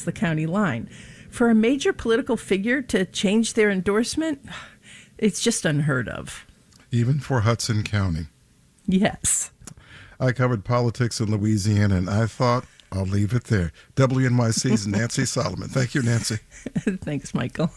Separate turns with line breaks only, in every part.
the county line. For a major political figure to change their endorsement, it's just unheard of.
Even for Hudson County.
Yes.
I covered politics in Louisiana, and I thought I'll leave it there. WNYC's Nancy Solomon. Thank you, Nancy.
Thanks, Michael.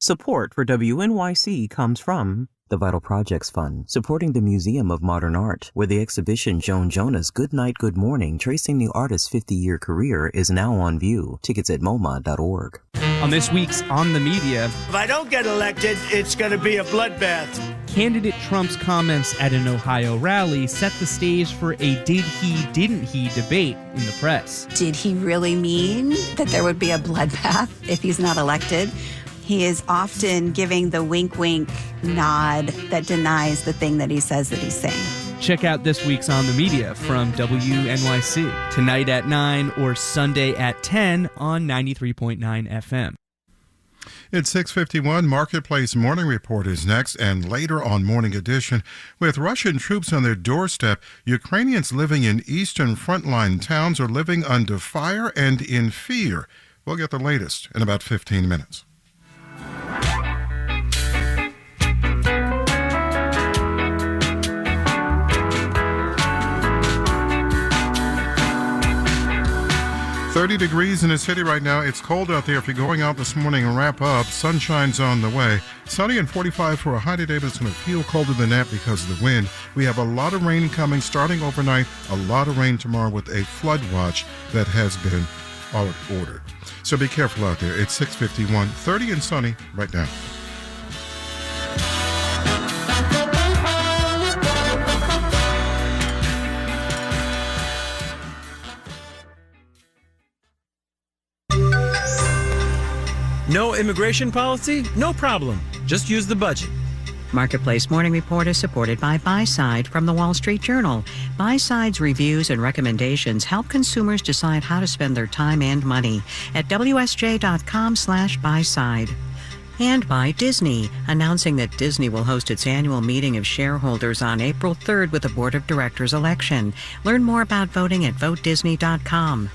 Support for WNYC comes from the Vital Projects Fund, supporting the Museum of Modern Art, where the exhibition Joan Jonas' Good Night, Good Morning, tracing the artist's 50-year career, is now on view. Tickets at MoMA.org.
On this week's On the Media,
if I don't get elected, it's going to be a bloodbath.
Candidate Trump's comments at an Ohio rally set the stage for a did he, didn't he debate in the press.
Did he really mean that there would be a bloodbath if he's not elected? He is often giving the wink-wink nod that denies the thing that he says that he's saying.
Check out this week's On the Media from WNYC, tonight at 9 or Sunday at 10 on 93.9 FM.
It's 6:51. Marketplace Morning Report is next, and later on Morning Edition, with Russian troops on their doorstep, Ukrainians living in eastern frontline towns are living under fire and in fear. We'll get the latest in about 15 minutes. .30 degrees in the city right now. It's cold out there. If you're going out this morning and wrap up, sunshine's on the way. Sunny and 45 for a high today, but it's going to feel colder than that because of the wind. We have a lot of rain coming starting overnight. A lot of rain tomorrow with a flood watch that has been ordered. So be careful out there. It's 6:51, 30 and sunny right now.
No immigration policy? No problem. Just use the budget.
Marketplace Morning Report is supported by Buyside from the Wall Street Journal. Buyside's reviews and recommendations help consumers decide how to spend their time and money at WSJ.com/Buyside. And by Disney, announcing that Disney will host its annual meeting of shareholders on April 3rd with a board of directors election. Learn more about voting at VoteDisney.com.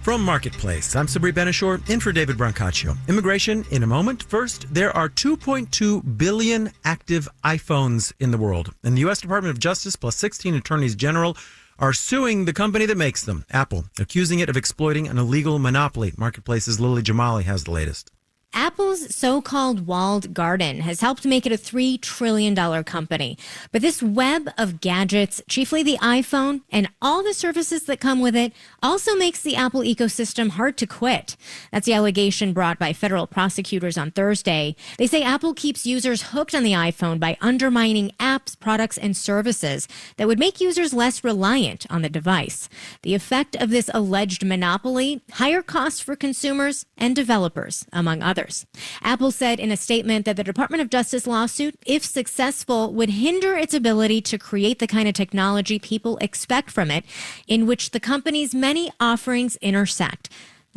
From Marketplace, I'm Sabri Benishore, in for David Brancaccio. Immigration in a moment. First, there are 2.2 billion active iPhones in the world. And the U.S. Department of Justice plus 16 attorneys general are suing the company that makes them, Apple, accusing it of exploiting an illegal monopoly. Marketplace's Lily Jamali has the latest.
Apple's so-called walled garden has helped make it a $3 trillion company. But this web of gadgets, chiefly the iPhone and all the services that come with it, also makes the Apple ecosystem hard to quit. That's the allegation brought by federal prosecutors on Thursday. They say Apple keeps users hooked on the iPhone by undermining apps, products, and services that would make users less reliant on the device. The effect of this alleged monopoly, higher costs for consumers and developers, among others. Apple said in a statement that the Department of Justice lawsuit, if successful, would hinder its ability to create the kind of technology people expect from it, in which the company's many offerings intersect.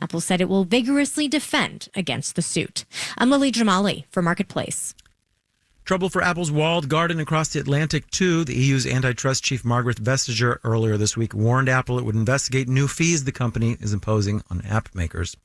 Apple said it will vigorously defend against the suit. I'm Lily Jamali for Marketplace.
Trouble for Apple's walled garden across the Atlantic, too. The EU's antitrust chief Margaret Vestager earlier this week warned Apple it would investigate new fees the company is imposing on app makers.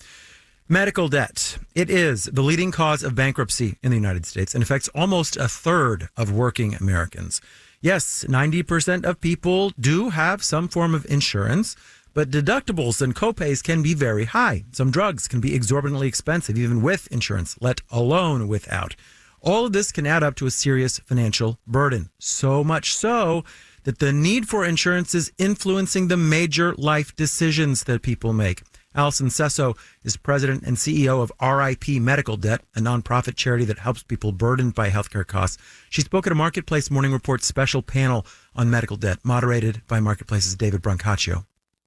Medical debt. It is the leading cause of bankruptcy in the United States and affects almost a third of working Americans. Yes, 90% of people do have some form of insurance, but deductibles and copays can be very high. Some drugs can be exorbitantly expensive, even with insurance, let alone without. All of this can add up to a serious financial burden. So much so that the need for insurance is influencing the major life decisions that people make. Allison Sesso is president and CEO of RIP Medical Debt, a nonprofit charity that helps people burdened by healthcare costs. She spoke at a Marketplace Morning Report special panel on medical debt, moderated by Marketplace's David Brancaccio.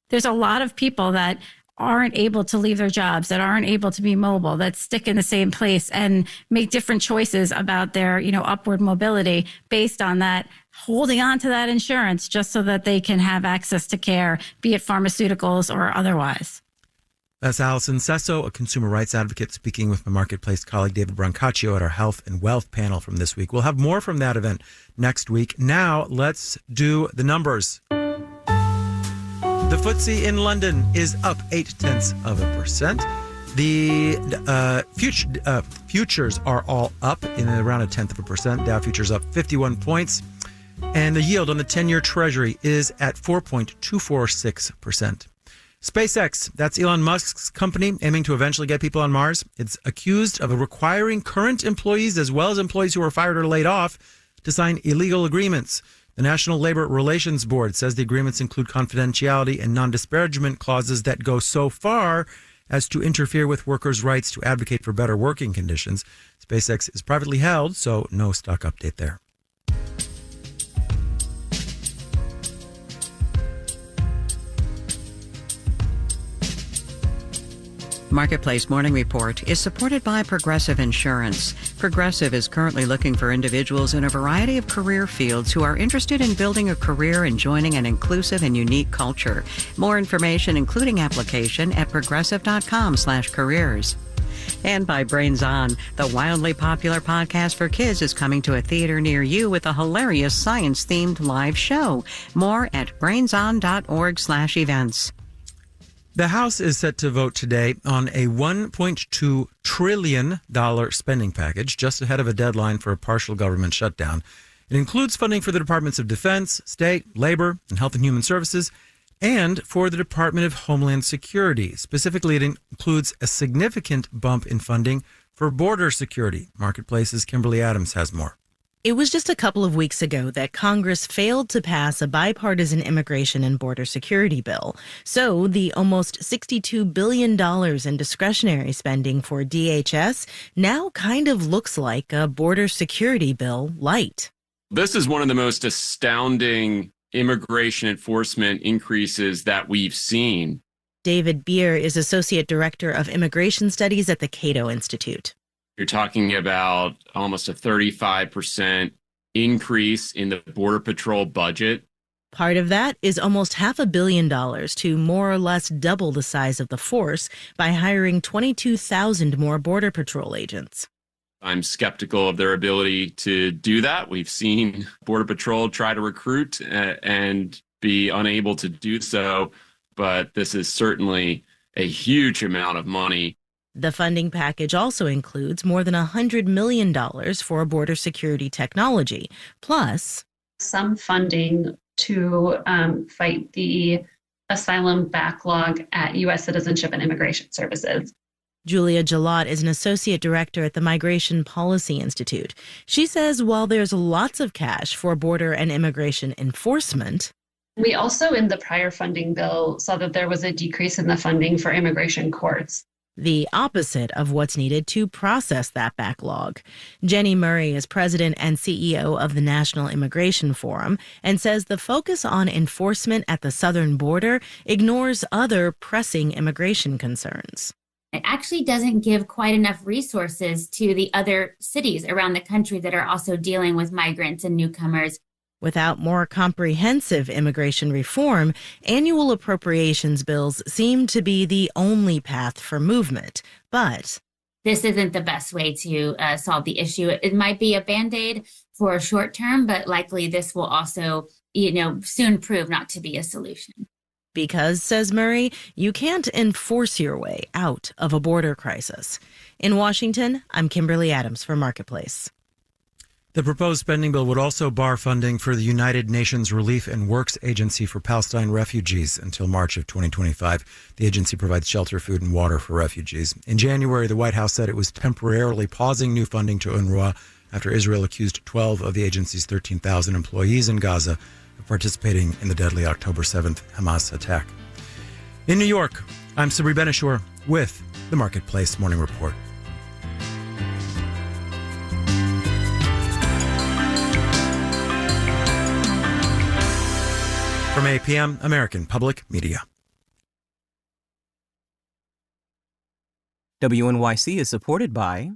There's a lot of people that aren't able to leave their jobs, that aren't able to be mobile, that stick in the same place and make different choices about their, upward mobility based on that, holding on to that insurance just so that they can have access to care, be it pharmaceuticals or otherwise.
That's Allison Sesso, a consumer rights advocate, speaking with my Marketplace colleague David Brancaccio at our Health and Wealth panel from this week. We'll have more from that event next week. Now, let's do the numbers. The FTSE in London is up 0.8%. The futures are all up in around 0.1%. Dow futures up 51 points. And the yield on the 10-year Treasury is at 4.246%. SpaceX, that's Elon Musk's company aiming to eventually get people on Mars. It's accused of requiring current employees as well as employees who are fired or laid off to sign illegal agreements. The National Labor Relations Board says the agreements include confidentiality and non-disparagement clauses that go so far as to interfere with workers' rights to advocate for better working conditions. SpaceX is privately held, so no stock update there.
Marketplace Morning Report is supported by Progressive Insurance. Progressive is currently looking for individuals in a variety of career fields who are interested in building a career and joining an inclusive and unique culture. More information, including application, at progressive.com/careers. And by Brains On, the wildly popular podcast for kids is coming to a theater near you with a hilarious science-themed live show. More at brainson.org/events.
The House is set to vote today on a $1.2 trillion spending package, just ahead of a deadline for a partial government shutdown. It includes funding for the Departments of Defense, State, Labor, and Health and Human Services, and for the Department of Homeland Security. Specifically, it includes a significant bump in funding for border security. Marketplace's Kimberly Adams has more.
It was just a couple of weeks ago that Congress failed to pass a bipartisan immigration and border security bill. So the almost $62 billion in discretionary spending for DHS now kind of looks like a border security bill light.
This is one of the most astounding immigration enforcement increases that we've seen.
David Beer is Associate Director of Immigration Studies at the Cato Institute.
You're talking about almost a 35% increase in the Border Patrol budget.
Part of that is almost $500 million to more or less double the size of the force by hiring 22,000 more Border Patrol agents.
I'm skeptical of their ability to do that. We've seen Border Patrol try to recruit and be unable to do so, but this is certainly a huge amount of money.
The funding package also includes more than $100 million for border security technology, plus
some funding to fight the asylum backlog at U.S. Citizenship and Immigration Services.
Julia Jalot is an associate director at the Migration Policy Institute. She says while there's lots of cash for border and immigration enforcement,
we also in the prior funding bill saw that there was a decrease in the funding for immigration courts.
The opposite of what's needed to process that backlog. Jenny Murray is president and CEO of the National Immigration Forum and says the focus on enforcement at the southern border ignores other pressing immigration concerns.
It actually doesn't give quite enough resources to the other cities around the country that are also dealing with migrants and newcomers.
Without more comprehensive immigration reform, annual appropriations bills seem to be the only path for movement. But
this isn't the best way to solve the issue. It might be a Band-Aid for a short term, but likely this will also, soon prove not to be a solution.
Because, says Murray, you can't enforce your way out of a border crisis. In Washington, I'm Kimberly Adams for Marketplace.
The proposed spending bill would also bar funding for the United Nations Relief and Works Agency for Palestine refugees until March of 2025. The agency provides shelter, food, and water for refugees. In January, the White House said it was temporarily pausing new funding to UNRWA after Israel accused 12 of the agency's 13,000 employees in Gaza of participating in the deadly October 7th Hamas attack. In New York, I'm Sabri Ben-Achour with the Marketplace Morning Report. From APM, American Public Media.
WNYC is supported by